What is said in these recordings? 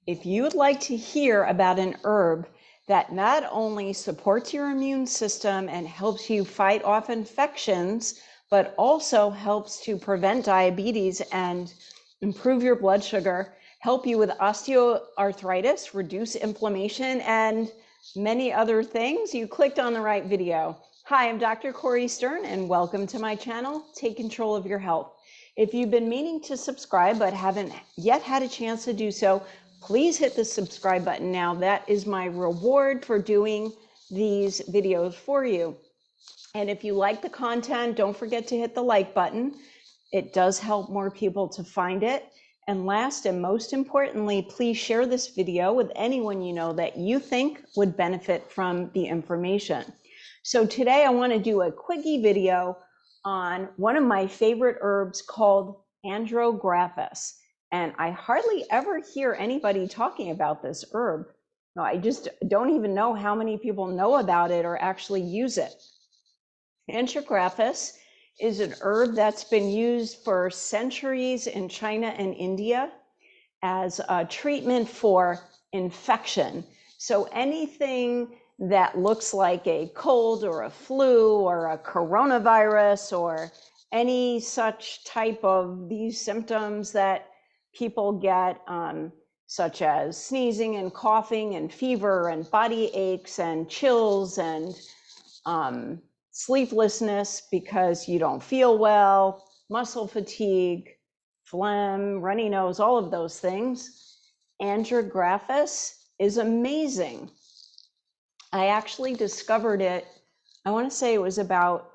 If you would like to hear about an herb that not only supports your immune system and helps you fight off infections, but also helps to prevent diabetes and improve your blood sugar, help you with osteoarthritis, reduce inflammation, and many other things, you clicked on the right video. Hi, I'm Dr. Cori Stern, and welcome to my channel, Take Control of Your Health. If you've been meaning to subscribe but haven't yet had a chance to do so, please hit the subscribe button now. That is my reward for doing these videos for you. And if you like the content, don't forget to hit the like button. It does help more people to find it. And last and most importantly, please share this video with anyone you know that you think would benefit from the information. So today I want to do a quickie video on one of my favorite herbs called Andrographis. And I hardly ever hear anybody talking about this herb. No, I just don't even know how many people know about it or actually use it. Andrographis is an herb that's been used for centuries in China and India as a treatment for infection. So anything that looks like a cold or a flu or a coronavirus or any such type of these symptoms that people get, such as sneezing and coughing and fever and body aches and chills and sleeplessness because you don't feel well, muscle fatigue, phlegm, runny nose, all of those things. Andrographis is amazing. I actually discovered it, I want to say it was about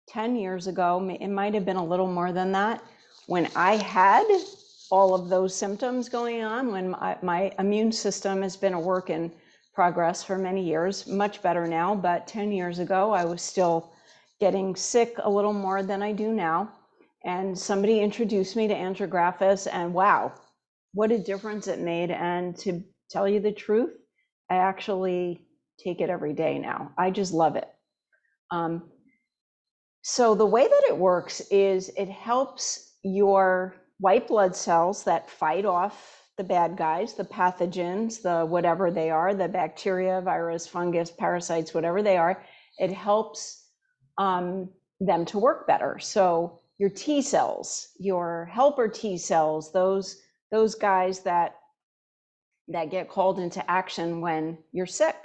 10 years ago. It might have been a little more than that, when I had all of those symptoms going on, when my immune system has been a work in progress for many years, much better now, but 10 years ago, I was still getting sick a little more than I do now. And somebody introduced me to Andrographis, and wow, what a difference it made. And to tell you the truth, I actually take it every day now. I just love it. So the way that it works is it helps your white blood cells that fight off the bad guys, the pathogens, the whatever they are, the bacteria, virus, fungus, parasites, whatever they are. It helps them to work better. So your T cells, your helper T cells, those guys that get called into action when you're sick.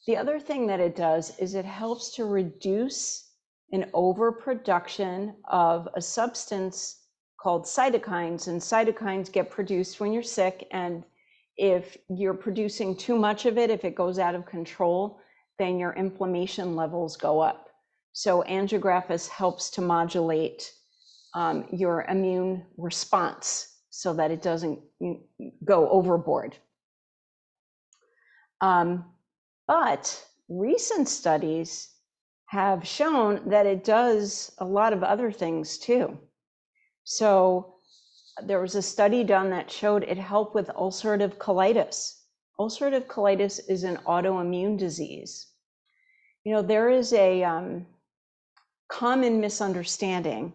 The other thing that it does is it helps to reduce an overproduction of a substance called cytokines, and cytokines get produced when you're sick. And if you're producing too much of it, if it goes out of control, then your inflammation levels go up. So Andrographis helps to modulate your immune response so that it doesn't go overboard. But recent studies have shown that it does a lot of other things too. So there was a study done that showed it helped with ulcerative colitis. Ulcerative colitis is an autoimmune disease. You know, there is a common misunderstanding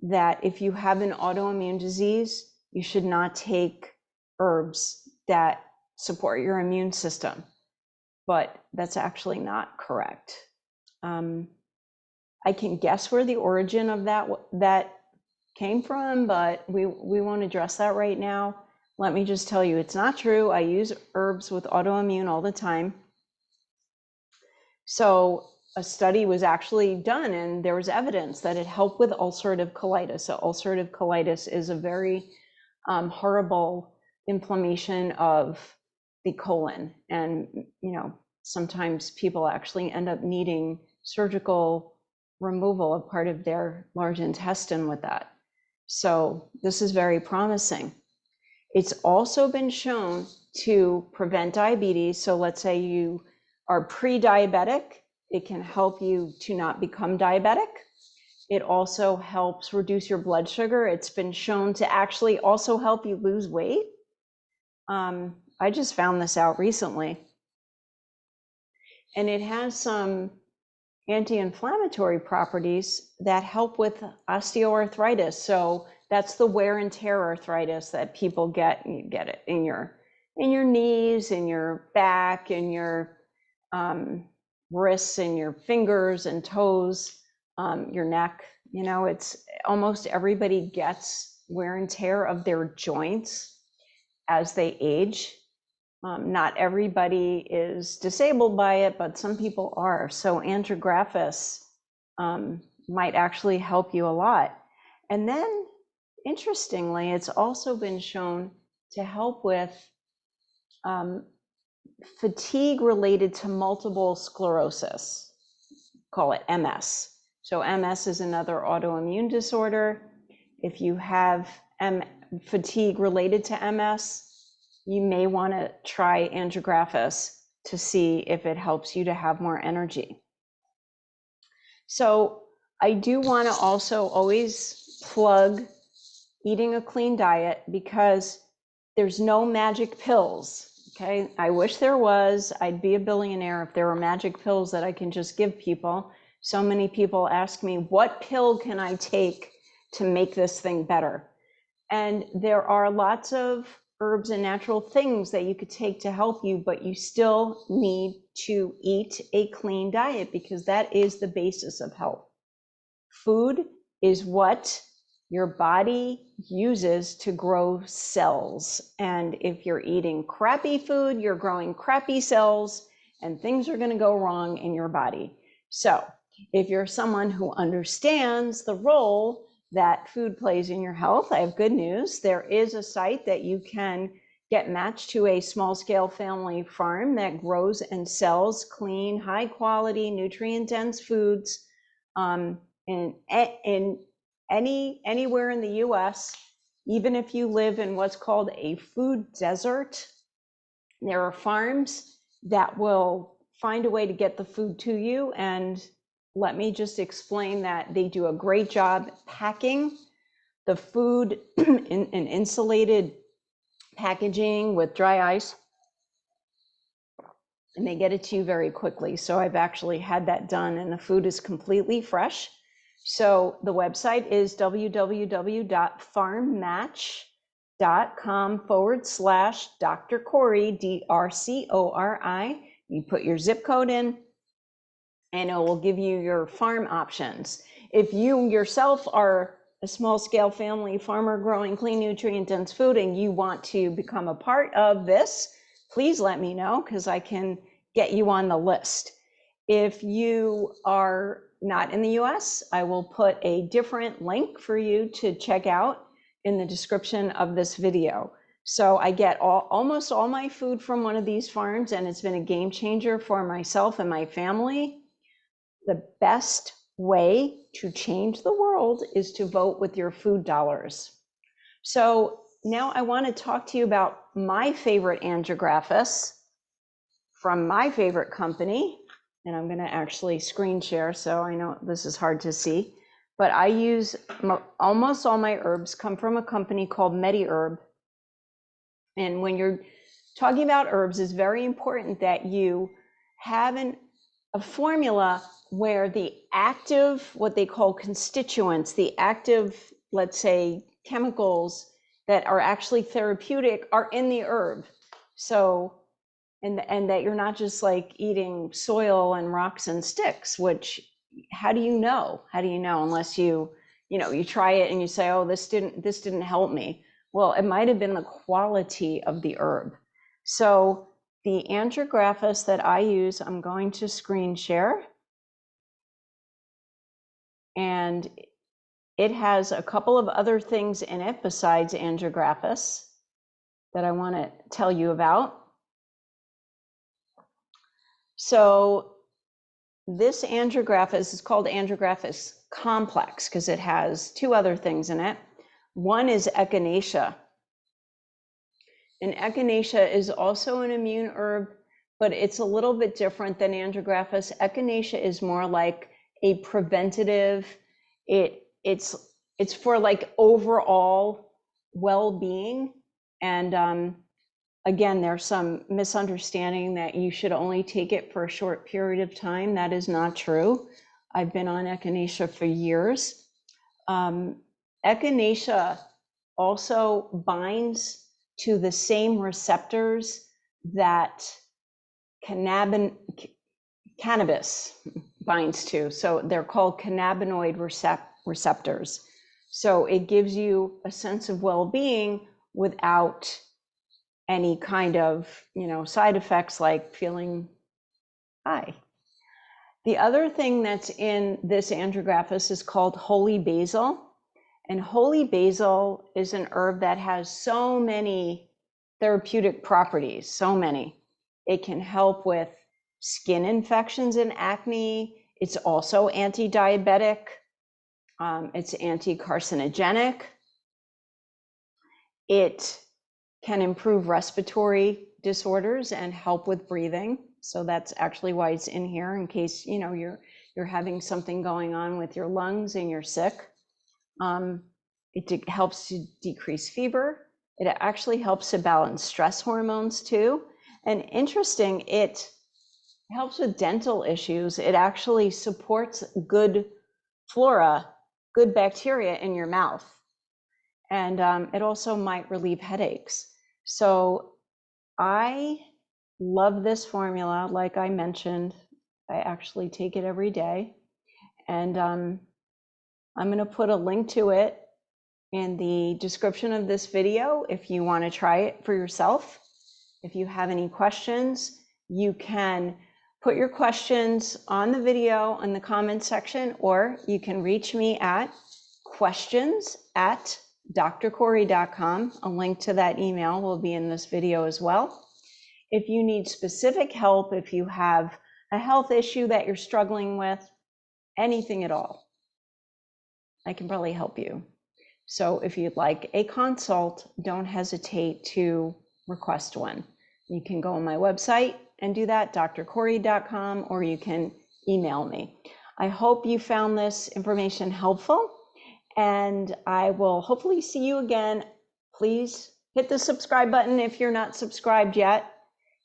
that if you have an autoimmune disease, you should not take herbs that support your immune system. But that's actually not correct. I can guess where the origin of that came from, but we won't address that right now. Let me just tell you, it's not true. I use herbs with autoimmune all the time. So a study was actually done, and there was evidence that it helped with ulcerative colitis. So ulcerative colitis is a very horrible inflammation of the colon, and sometimes people actually end up needing surgical removal of part of their large intestine with that. So this is very promising. It's also been shown to prevent diabetes. So let's say you are pre-diabetic, it can help you to not become diabetic. It also helps reduce your blood sugar. It's been shown to actually also help you lose weight. I just found this out recently. And it has some anti-inflammatory properties that help with osteoarthritis. So That's the wear and tear arthritis that people get. You get it in your knees, in your back, in your wrists, in your fingers and toes, your neck. You know, it's almost everybody gets wear and tear of their joints as they age. Not everybody is disabled by it, but some people are. So Andrographis might actually help you a lot. And then, interestingly, it's also been shown to help with fatigue related to multiple sclerosis, call it MS. So MS is another autoimmune disorder. If you have fatigue related to MS, you may want to try Andrographis to see if it helps you to have more energy. So I do want to also always plug eating a clean diet, because there's no magic pills. Okay, I wish there was. I'd be a billionaire if there were magic pills that I can just give people. So many people ask me, what pill can I take to make this thing better? And there are lots of herbs and natural things that you could take to help you, but you still need to eat a clean diet, because that is the basis of health. Food is what your body uses to grow cells. And if you're eating crappy food, you're growing crappy cells, and things are going to go wrong in your body. So if you're someone who understands the role that food plays in your health, I have good news. There is a site that you can get matched to a small scale family farm that grows and sells clean, high quality, nutrient dense foods in anywhere in the US. Even if you live in what's called a food desert, there are farms that will find a way to get the food to you. And let me just explain that they do a great job packing the food in insulated packaging with dry ice, and they get it to you very quickly. So I've actually had that done, and the food is completely fresh. So the website is www.farmmatch.com/Dr. Cori, DRCORI. You put your zip code in, and it will give you your farm options. If you yourself are a small scale family farmer growing clean, nutrient dense food, and you want to become a part of this, please let me know, because I can get you on the list. If you are not in the US, I will put a different link for you to check out in the description of this video. So I get almost all my food from one of these farms, and it's been a game changer for myself and my family. The best way to change the world is to vote with your food dollars. So now I want to talk to you about my favorite Andrographis from my favorite company. And I'm going to actually screen share, so I know this is hard to see, but I use almost all my herbs come from a company called MediHerb. And when you're talking about herbs, it's very important that you have a formula where the active, what they call constituents, the active, let's say, chemicals that are actually therapeutic are in the herb. So, and that you're not just like eating soil and rocks and sticks, which, how do you know? How do you know unless you try it and you say, oh, this didn't help me. Well, it might have been the quality of the herb. So the Andrographis that I use, I'm going to screen share. And it has a couple of other things in it besides Andrographis that I want to tell you about. So this Andrographis is called Andrographis complex because it has two other things in it. One is echinacea. And echinacea is also an immune herb, but it's a little bit different than Andrographis. Echinacea is more like a preventative. It's for like overall well-being. And again, there's some misunderstanding that you should only take it for a short period of time. That is not true. I've been on echinacea for years. Echinacea also binds to the same receptors that cannabis binds to. So they're called cannabinoid receptors. So it gives you a sense of well-being without any kind of, side effects like feeling high. The other thing that's in this Andrographis is called holy basil. And holy basil is an herb that has so many therapeutic properties, so many. It can help with skin infections and acne. It's also anti-diabetic. It's anti-carcinogenic. It can improve respiratory disorders and help with breathing. So that's actually why it's in here, in case you're having something going on with your lungs and you're sick. It helps to decrease fever. It actually helps to balance stress hormones too. And interesting, it helps with dental issues. It actually supports good flora, good bacteria in your mouth. And it also might relieve headaches. So I love this formula. Like I mentioned, I actually take it every day. And I'm going to put a link to it in the description of this video if you want to try it for yourself. If you have any questions, you can put your questions on the video in the comment section, or you can reach me at questions@drcori.com. A link to that email will be in this video as well. If you need specific help, if you have a health issue that you're struggling with, anything at all, I can probably help you. So if you'd like a consult, don't hesitate to request one. You can go on my website and do that, drcori.com, or you can email me. I hope you found this information helpful, and I will hopefully see you again. Please hit the subscribe button if you're not subscribed yet.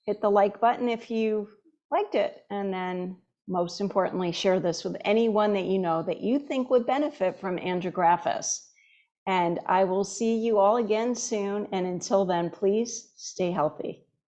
Hit the like button if you liked it, and then most importantly, share this with anyone that you know that you think would benefit from Andrographis. And I will see you all again soon. And until then, please stay healthy.